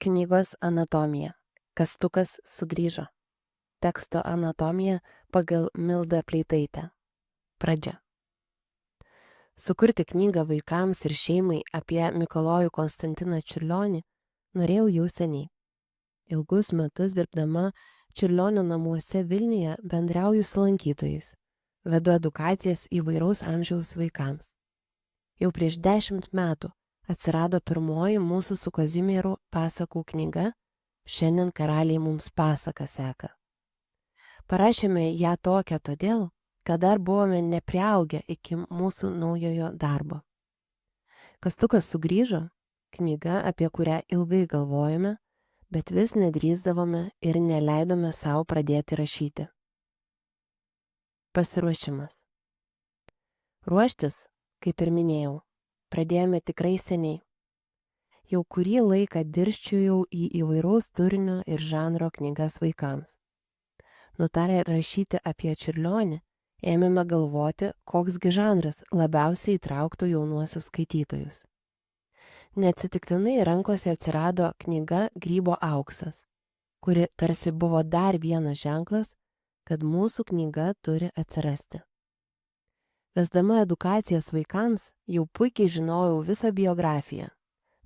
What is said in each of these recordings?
Knygos anatomija. Kastukas sugrįžo. Teksto anatomija pagal Mildą Pleitaitę. Pradžia. Sukurti knygą vaikams ir šeimai apie Mikalojų Konstantiną Čiurlionį norėjau jau seniai. Ilgus metus dirbdama Čiurlionio namuose Vilniuje bendrauju su lankytojais, vedu edukacijas įvairaus amžiaus vaikams. Jau prieš 10 metų atsirado pirmoji mūsų su Kazimieru pasakų knyga Šiandien karaliai mums pasaką seka. Parašėme ją tokią todėl, kad dar buvome nepriaugę iki mūsų naujojo darbo. Kastukas sugrįžo, knyga, apie kurią ilgai galvojome, bet vis nedrįsdavome ir neleidome savo pradėti rašyti. Pasiruošimas. Ruoštis, kaip ir minėjau, pradėjome tikrai seniai. Jau kurį laiką dirsčiojau į įvairaus turinio ir žanro knygas vaikams. Nutarę rašyti apie Čiurlionį, ėmėme galvoti, koksgi žanras labiausiai įtrauktų jaunuosius skaitytojus. Neatsitiktinai rankose atsirado knyga Grybo auksas, kuri tarsi buvo dar vienas ženklas, kad mūsų knyga turi atsirasti. Vesdama edukacijas vaikams, jau puikiai žinojau visą biografiją.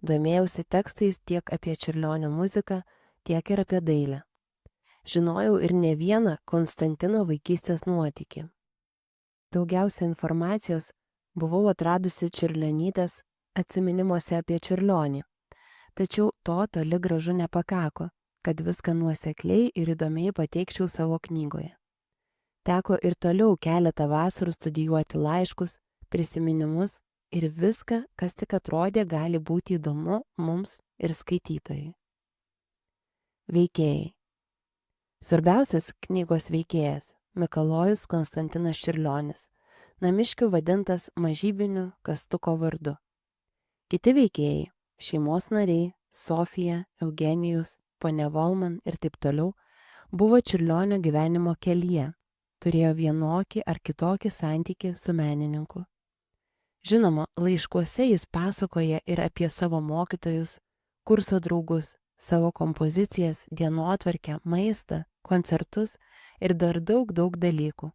Domėjausi tekstais tiek apie Čiurlionio muziką, tiek ir apie dailę. Žinojau ir ne vieną Konstantino vaikystės nuotykį. Daugiausia informacijos buvau atradusi Čiurlionytės atsiminimuose apie Čiurlionį. Tačiau to toli gražu nepakako, kad viską nuosekliai ir įdomiai pateikčiau savo knygoje. Teko ir toliau keletą vasarų studijuoti laiškus, prisiminimus ir viską, kas tik atrodė gali būti įdomu mums ir skaitytojai. Veikėjai. Svarbiausias knygos veikėjas – Mikalojus Konstantinas Čiurlionis, namiškių vadintas mažybiniu Kastuko vardu. Kiti veikėjai – šeimos nariai, Sofija, Eugenijus, ponia Volman ir taip toliau – buvo Čiurlionio gyvenimo kelyje, turėjo vienokį ar kitokį santykį su menininku. Žinoma, laiškuose jis pasakoja ir apie savo mokytojus, kurso draugus, savo kompozicijas, dienotvarkę, maistą, koncertus ir dar daug dalykų.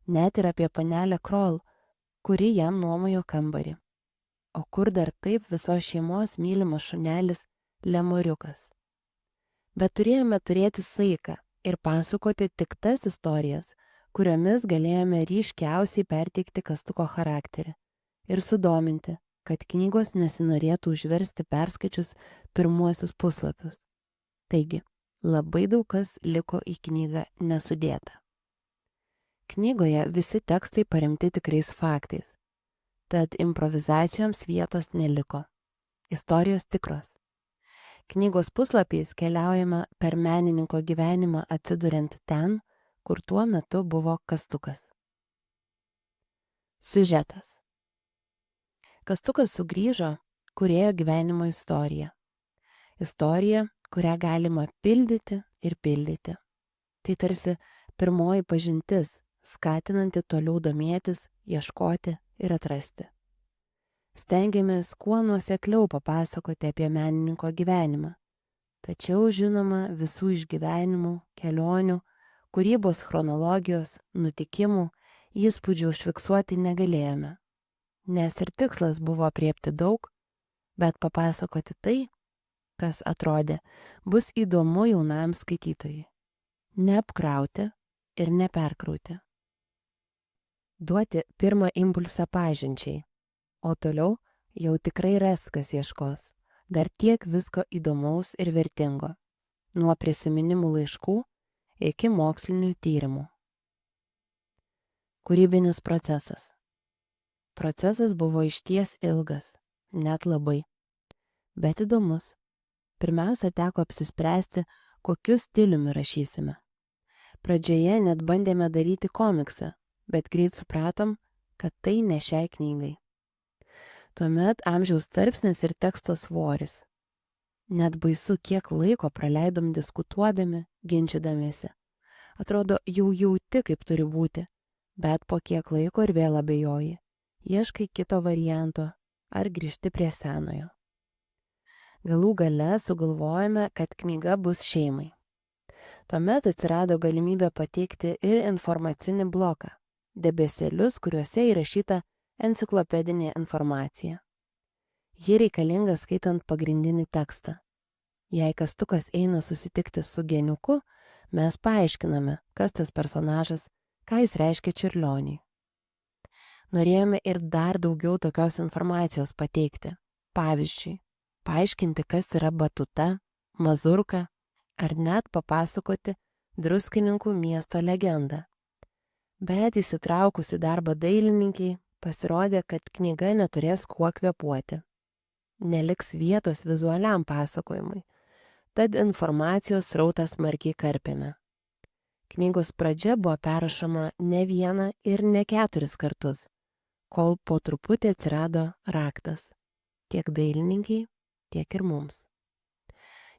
Net ir apie panelę Krol, kuri jam nuomojo kambarį. O kur dar taip visos šeimos mylimas šunelis Lemuriukas. Bet turėjome turėti saiką ir pasakoti tik tas istorijas, kuriomis galėjome ryškiausiai perteikti Kastuko charakterį ir sudominti, kad knygos nesinorėtų užversti perskaičius pirmuosius puslapius. Taigi, labai daug kas liko į knygą nesudėta. Knygoje visi tekstai paremti tikrais faktais, tad improvizacijoms vietos neliko. Istorijos tikros. Knygos puslapiais keliaujama per menininko gyvenimą atsiduriant ten, kur tuo metu buvo Kastukas. Siužetas. Kastukas sugrįžo kūrėjo gyvenimo istorija. Istorija, kurią galima pildyti ir pildyti. Tai tarsi pirmoji pažintis, skatinanti toliau domėtis, ieškoti ir atrasti. Stengiamės kuo nuosekliau papasakoti apie menininko gyvenimą. Tačiau, žinoma, visų išgyvenimų, kelionių, kūrybos chronologijos, nutikimų, įspūdžių užfiksuoti negalėjome. Nes ir tikslas buvo aprėpti daug, bet papasakoti tai, kas atrodė, bus įdomu jaunam skaitytojui. Neapkrauti ir neperkrauti. Duoti pirmą impulsą pažinčiai, o toliau jau tikrai ras, kas ieškos. Dar tiek visko įdomaus ir vertingo. Nuo prisiminimų laiškų iki mokslinių tyrimų. Kūrybinis procesas. Procesas buvo išties ilgas, net labai, bet įdomus. Pirmiausia, teko apsispręsti, kokiu stiliumi rašysime. Pradžioje net bandėme daryti komiksą, bet greit supratom, kad tai ne šiai knygai. Tuomet amžiaus tarpsnis ir teksto svoris. Net baisu, kiek laiko praleidom diskutuodami, ginčydamiesi. Atrodo, jau jauti, kaip turi būti, bet po kiek laiko ir vėl abejoji. Ieškai kito varianto ar grįžti prie senojo. Galų gale sugalvojome, kad knyga bus šeimai. Tuomet atsirado galimybė pateikti ir informacinį bloką, debesėlius, kuriuose įrašyta enciklopedinė informacija. Ji reikalinga skaitant pagrindinį tekstą. Jei Kastukas eina susitikti su geniuku, mes paaiškiname, kas tas personažas, ką jis reiškia Čiurlioniui. Norėjome ir dar daugiau tokios informacijos pateikti. Pavyzdžiui, paaiškinti, kas yra batuta, mazurka, ar net papasakoti Druskininkų miesto legendą. Bet įsitraukus į darbą dailininkiai, pasirodė, kad knyga neturės kuo kvėpuoti. Neliks vietos vizualiam pasakojimui, tad informacijos srautą smarkiai karpėme. Knygos pradžia buvo perrašoma ne vieną ir ne 4 kartus, kol po truputį atsirado raktas, tiek dailininkiai, tiek ir mums.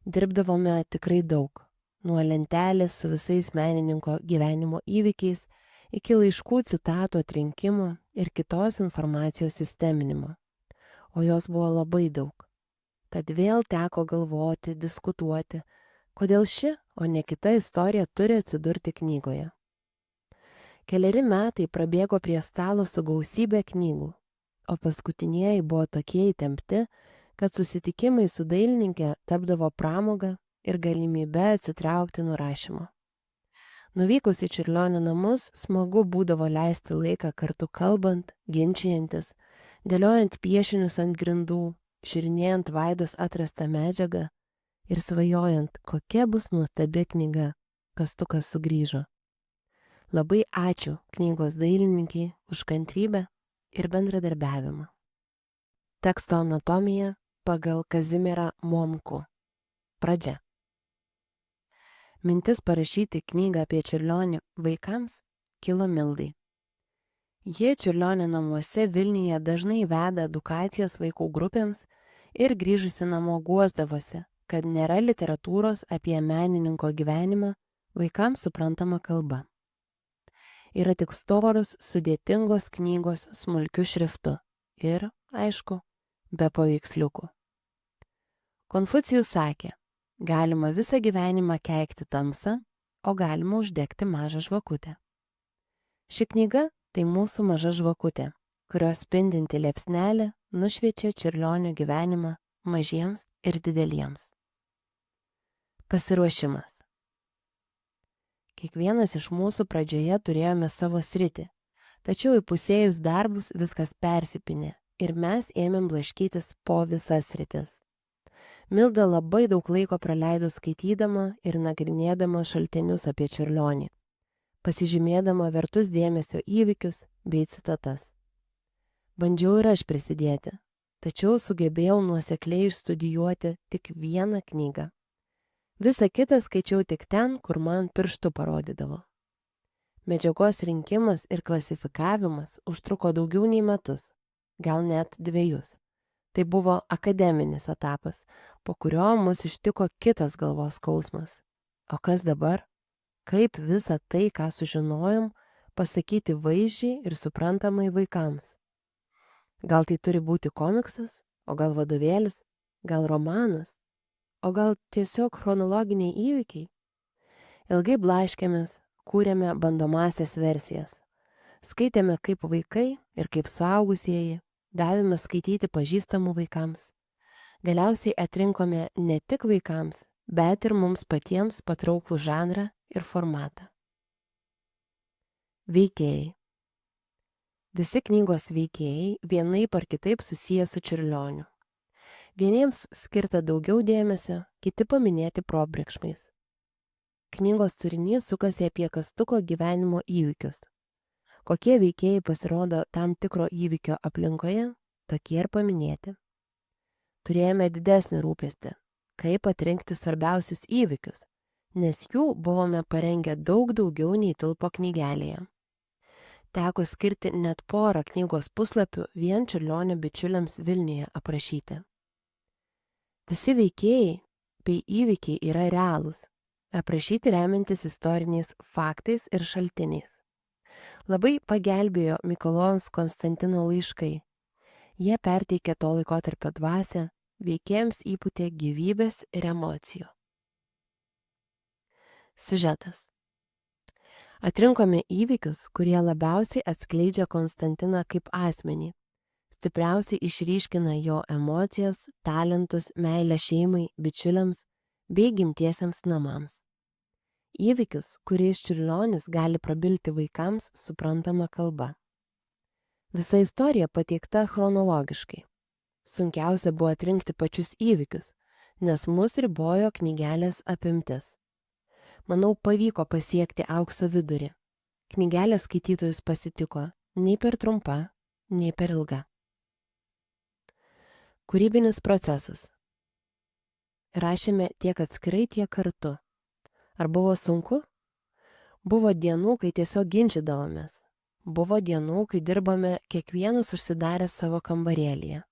Dirbdavome tikrai daug, nuo lentelės su visais menininko gyvenimo įvykiais iki laiškų citatų atrinkimo ir kitos informacijos sisteminimo, o jos buvo labai daug. Tad vėl teko galvoti, diskutuoti, kodėl ši, o ne kita istorija turi atsidurti knygoje. Keleri metai prabėgo prie stalo su gausybė knygų, o paskutinieji buvo tokie įtempti, kad susitikimai su dailininkė tapdavo pramoga ir galimybė atsitraukti nuo rašymo. Nuvykus į Čiurlionio namus, smagu būdavo leisti laiką kartu kalbant, ginčijantis, dėliojant piešinius ant grindų, žiūrinėjant Vaidos atrastą medžiagą ir svajojant, kokia bus nuostabi knyga, Kastukas sugrįžo. Labai ačiū knygos dailininkiai už kantrybę ir bendradarbiavimą. Teksto anatomija pagal Kazimierą Momkų. Pradžia. Mintis parašyti knygą apie Čiurlionį vaikams kilo Mildai. Ji Čiurlionio namuose Vilniuje dažnai veda edukacijas vaikų grupėms ir grįžusi namo guosdavosi, kad nėra literatūros apie menininko gyvenimą vaikams suprantama kalba. Yra tik storos, sudėtingos knygos smulkiu šriftu ir, aišku, be paveiksliukų. Konfucijus sakė, galima visą gyvenimą keikti tamsą, o galima uždegti mažą žvakutę. Ši knyga tai mūsų maža žvakutė, kurios spindinti liepsnelė nušviečia Čiurlionio gyvenimą mažiems ir dideliems. Pasiruošimas. Kiekvienas iš mūsų pradžioje turėjome savo sritį, tačiau įpusėjus darbus viskas persipynė ir mes ėmėm blaškytis po visas sritis. Milda labai daug laiko praleido skaitydama ir nagrinėdama šaltinius apie Čiurlionį, pasižymėdama vertus dėmesio įvykius bei citatas. Bandžiau ir aš prisidėti, tačiau sugebėjau nuosekliai išstudijuoti tik vieną knygą. Visą kitą skaičiau tik ten, kur man pirštu parodydavo. Medžiagos rinkimas ir klasifikavimas užtruko daugiau nei metus, gal net 2. Tai buvo akademinis etapas, po kurio mus ištiko kitas galvos skausmas. O kas dabar? Kaip visą tai, ką sužinojom, pasakyti vaizdžiai ir suprantamai vaikams? Gal tai turi būti komiksas, o gal vadovėlis, gal romanas, o gal tiesiog chronologiniai įvykiai? Ilgai blaškėmės, kūrėme bandomasias versijas. Skaitėme kaip vaikai ir kaip suaugusieji, davėme skaityti pažįstamų vaikams. Galiausiai atrinkome ne tik vaikams, bet ir mums patiems patrauklų žanrą ir formatą. Veikėjai. Visi knygos veikėjai vienaip ar kitaip susiję su Čiurlioniu. Vieniems skirta daugiau dėmesio, kiti paminėti probėgšmais. Knygos turinys sukasi apie Kastuko gyvenimo įvykius. Kokie veikėjai pasirodo tam tikro įvykio aplinkoje, tokie ir paminėti. Turėjome didesnį rūpestį, kaip atrinkti svarbiausius įvykius, nes jų buvome parengę daug daugiau nei tilpo knygelėje. Teko skirti net porą knygos puslapių vien Čiurlionio bičiuliams Vilniuje aprašyti. Visi veikėjai bei įvykiai yra realūs, aprašyti remiantis istoriniais faktais ir šaltiniais. Labai pagelbėjo Mikalojaus Konstantino laiškai. Jie perteikė to laikotarpio dvasią, veikėjams įpūtė gyvybės ir emocijų. Siužetas. Atrinkome įvykius, kurie labiausiai atskleidžia Konstantiną kaip asmenį, stipriausiai išryškina jo emocijas, talentus, meilę šeimai, bičiuliams bei gimtiesiems namams. Įvykius, kuriais Čiurlionis gali prabilti vaikams suprantama kalba. Visa istorija pateikta chronologiškai. Sunkiausia buvo atrinkti pačius įvykius, nes mus ribojo knygelės apimtis. Manau, pavyko pasiekti aukso vidurį. Knygelė skaitytojus pasitiko nei per trumpa, nei per ilga. Kūrybinis procesas. Rašėme tiek atskirai, tiek kartu. Ar buvo sunku? Buvo dienų, kai tiesiog ginčydavomės. Buvo dienų, kai dirbame kiekvienas užsidarę savo kambarėlyje.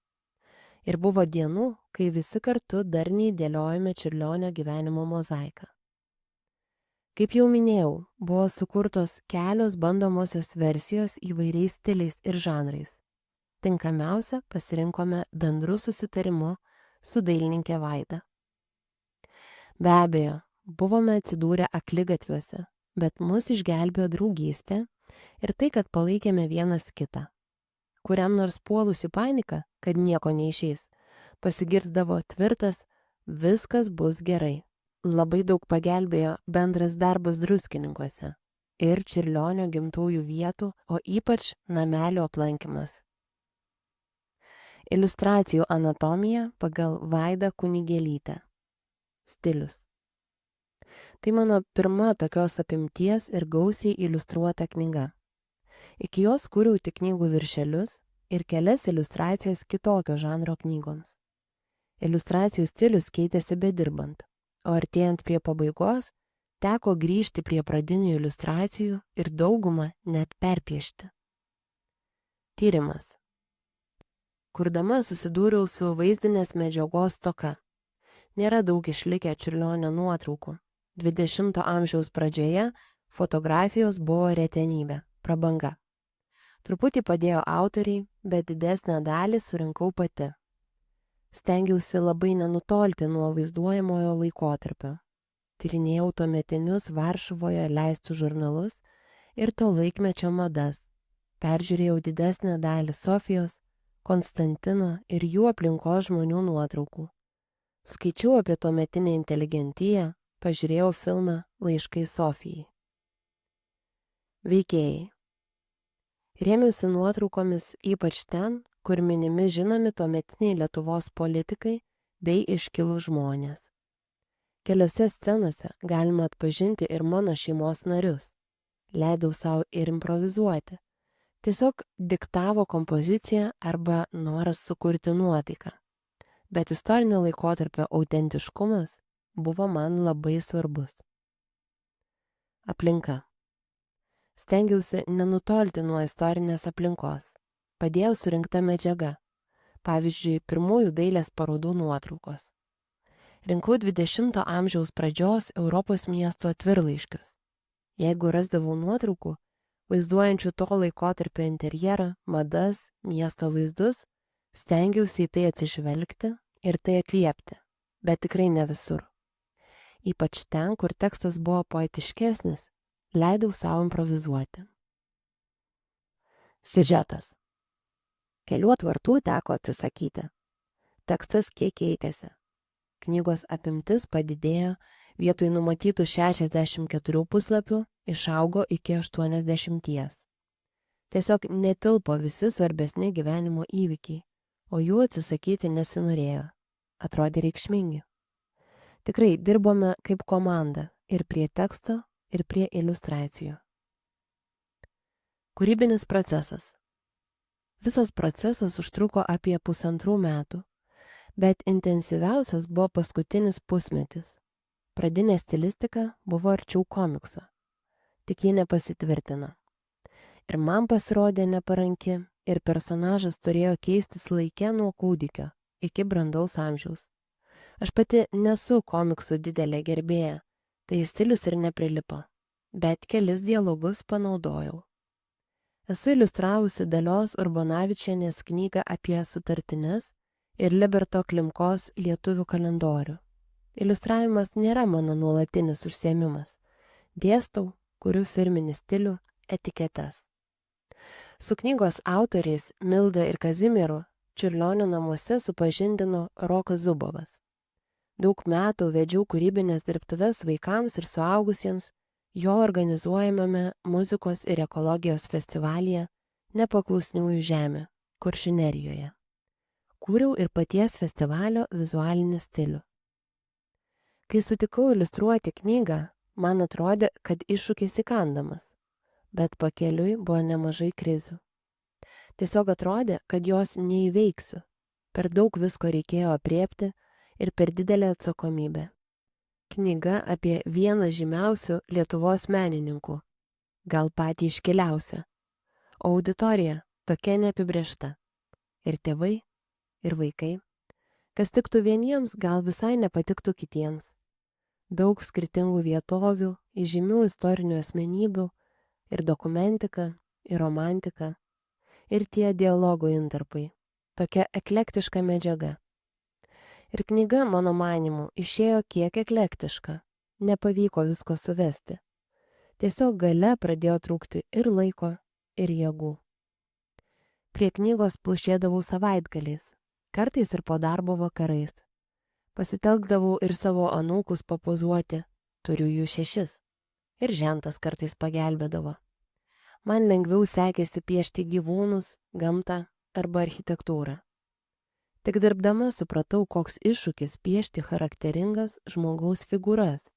Ir buvo dienų, kai visi kartu darniai dėliojame Čiurlionio gyvenimo mozaiką. Kaip jau minėjau, buvo sukurtos kelios bandomosios versijos įvairiais stiliais ir žanrais. Tinkamiausia pasirinkome bendru susitarimu su dailininkė Vaida. Be abejo, buvome atsidūrę akligatviuose, bet mus išgelbėjo draugystė ir tai, kad palaikėme vienas kitą. Kuriam nors puolusi panika, kad nieko neišeis, pasigirzdavo tvirtas viskas bus gerai. Labai daug pagelbėjo bendras darbas Druskininkuose ir Čiurlionio gimtųjų vietų, o ypač namelio aplankymas. Iliustracijų anatomija pagal Vaidą Kunigėlytę. Stilius. Tai mano pirma tokios apimties ir gausiai iliustruota knyga. Iki jos kūriau tik knygų viršelius ir kelias iliustracijas kitokio žanro knygoms. Iliustracijų stilius keitėsi bedirbant, o artėjant prie pabaigos teko grįžti prie pradinių iliustracijų ir daugumą net perpiešti. Tyrimas. Kurdama susidūriau su vaizdinės medžiagos stoka. Nėra daug išlikę Čiurlionio nuotraukų. 20 amžiaus pradžioje fotografijos buvo retenybė, prabanga. Truputį padėjo autoriai, bet didesnę dalį surinkau pati. Stengiausi labai nenutolti nuo vaizduojamojo laikotarpio. Tyrinėjau tuometinius Varšuvoje leistus žurnalus ir to laikmečio madas. Peržiūrėjau didesnę dalį Sofijos, Konstantino ir jų aplinkos žmonių nuotraukų. Skaičiau apie tuometinę inteligentiją, pažiūrėjau filmą Laiškai Sofijai. Veikėjai. Rėmiausi nuotraukomis ypač ten, kur minimi žinomi tuometiniai Lietuvos politikai bei iškilūs žmonės. Keliose scenose galima atpažinti ir mano šeimos narius. Leidau savo ir improvizuoti. Tiesiog diktavo kompozicija arba noras sukurti nuotaiką. Bet istorinio laikotarpio autentiškumas buvo man labai svarbus. Aplinka. Stengiausi nenutolti nuo istorinės aplinkos. Padėjau surinkta medžiaga. Pavyzdžiui, pirmųjų dailės parodų nuotraukos. Rinkau 20 amžiaus pradžios Europos miesto atvirlaiškius. Jeigu rasdavau nuotraukų, vaizduojančių to laikotarpio interjerą, madas, miesto vaizdus, stengiausi į tai atsižvelgti ir tai atliepti, bet tikrai ne visur. Ypač ten, kur tekstas buvo poetiškesnis, leidau savo improvizuoti. Siužetas. Kelių atvartų teko atsisakyti. Tekstas kiek keitėsi. Knygos apimtis padidėjo, vietoj numatytų 64 puslapių išaugo iki 80. Tiesiog netilpo visi svarbesni gyvenimo įvykiai, o jų atsisakyti nesinorėjo. Atrodė reikšmingi. Tikrai dirbome kaip komanda ir prie teksto, ir prie iliustracijų. Kūrybinis procesas. Visas procesas užtruko apie 1,5 metų, bet intensyviausias buvo paskutinis pusmetis. Pradinė stilistika buvo arčiau komikso, tik ji nepasitvirtino. Ir man pasirodė neparanki, ir personažas turėjo keistis laike nuo kūdikio iki brandaus amžiaus. Aš pati nesu komiksų didelė gerbėja, tai stilius ir neprilipo, bet kelis dialogus panaudojau. Esu iliustravusi Dalios Urbonavičienės knygą apie sutartines ir Liberto Klimkos lietuvių kalendorių. Iliustravimas nėra mano nuolatinis užsiėmimas. Dėstau, kuriu firminį stilių, etiketes. Su knygos autoriais Milda ir Kazimieru Čiurlionio namuose supažindino Rokas Zubovas. Daug metų vedžiau kūrybinės dirbtuves vaikams ir suaugusiems jo organizuojamame muzikos ir ekologijos festivalyje Nepaklusniųjų žemė, Kuršių Nerijoje. Kūriau ir paties festivalio vizualinį stilių. Kai sutikau iliustruoti knygą, man atrodė, kad iššūkis įkandamas, bet pakeliui buvo nemažai krizių. Tiesiog atrodė, kad jos neįveiksiu. Per daug visko reikėjo aprėpti ir per didelę atsakomybę. Knyga apie vieną žymiausių Lietuvos menininkų, gal patį iškiliausią, o auditorija tokia neapibrėžta. Ir tėvai, ir vaikai. Kas tiktų vieniems, gal visai nepatiktų kitiems. Daug skirtingų vietovių, įžymių istorinių asmenybių, ir dokumentika, ir romantika, ir tie dialogų intarpai. Tokia eklektiška medžiaga. Ir knyga, mano manymu, išėjo kiek eklektiška. Nepavyko visko suvesti. Tiesiog gale pradėjo trūkti ir laiko, ir jėgų. Prie knygos plušėdavau savaitgaliais, kartais ir po darbo vakarais. Pasitelkdavau ir savo anūkus papozuoti, turiu jų 6, ir žentas kartais pagelbėdavo. Man lengviau sekėsi piešti gyvūnus, gamtą arba architektūrą. Tik dirbdama supratau, koks iššūkis piešti charakteringas žmogaus figūras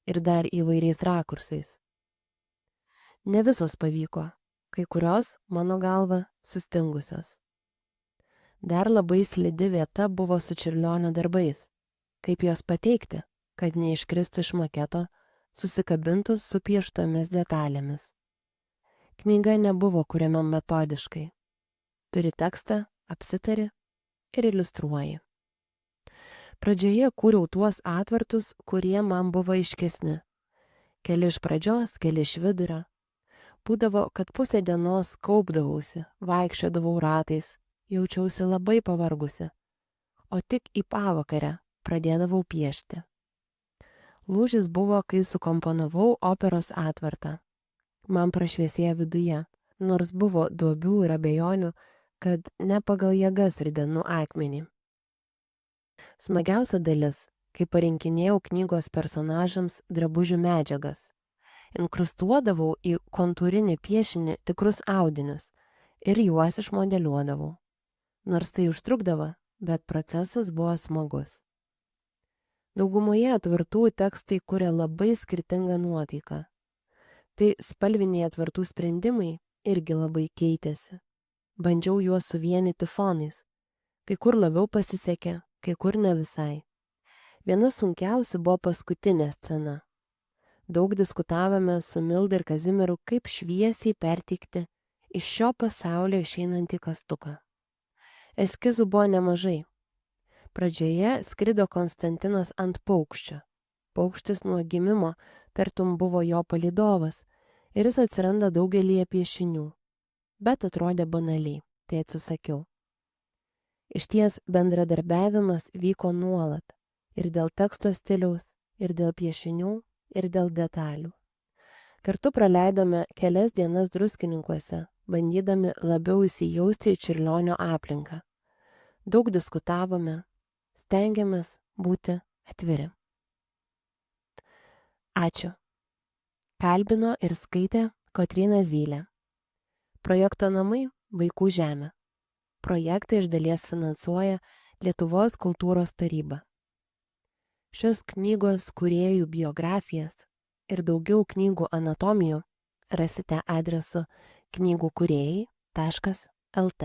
ir dar įvairiais rakursais. Ne visos pavyko, kai kurios, mano galva, sustingusios. Dar labai slidi vieta buvo su Čiurlionio darbais. Kaip juos pateikti, kad neiškristų iš maketo, susikabintų su pieštomis detalėmis. Knyga nebuvo kuriama metodiškai. Turi tekstą, apsitari ir iliustruoji. Pradžioje kūriau tuos atvartus, kurie man buvo aiškesni. Keli iš pradžios, keli iš vidurio. Būdavo, kad pusę dienos kaupdavausi, vaikščiodavau ratais, jaučiausi labai pavargusi, o tik į pavakarę pradėdavau piešti. Lūžis buvo, kai sukomponavau operos atvartą. Man prašviesėjo viduje, nors buvo duobių ir abejonių, kad ne pagal jėgas ridenu akmenį. Smagiausia dalis, kai parinkinėjau knygos personažams drabužių medžiagas. Inkrustuodavau į kontūrinį piešinį tikrus audinius ir juos išmodeliuodavau. Nors tai užtrukdavo, bet procesas buvo smagus. Daugumoje atvartų tekstai kuria labai skirtingą nuotaiką. Tai spalviniai atvartų sprendimai irgi labai keitėsi. Bandžiau juos suvienyti fonais. Kai kur labiau pasisekė, kai kur ne visai. Viena sunkiausia buvo paskutinė scena. Daug diskutavome su Milda ir Kazimieru, kaip šviesiai perteikti iš šio pasaulio išeinantį kastuką. Eskizų buvo nemažai. Pradžioje skrido Konstantinas ant paukščio. Paukštis nuo gimimo tartum buvo jo palydovas ir jis atsiranda daugelyje piešinių. Bet atrodė banaliai, tai atsisakiau. Išties bendradarbiavimas vyko nuolat ir dėl teksto stiliaus, ir dėl piešinių, ir dėl detalių. Kartu praleidome kelias dienas Druskininkuose, bandydami labiau įsijausti į Čiurlionio aplinką. Daug diskutavome, stengiamės būti atviri. Ačiū. Kalbino ir skaitė Kotryna Zylė. Projekto namai Vaikų žemė. Projektą iš dalies finansuoja Lietuvos kultūros taryba. Šios knygos kūrėjų biografijas ir daugiau knygų anatomijų rasite adresu knygukūrėjai.lt.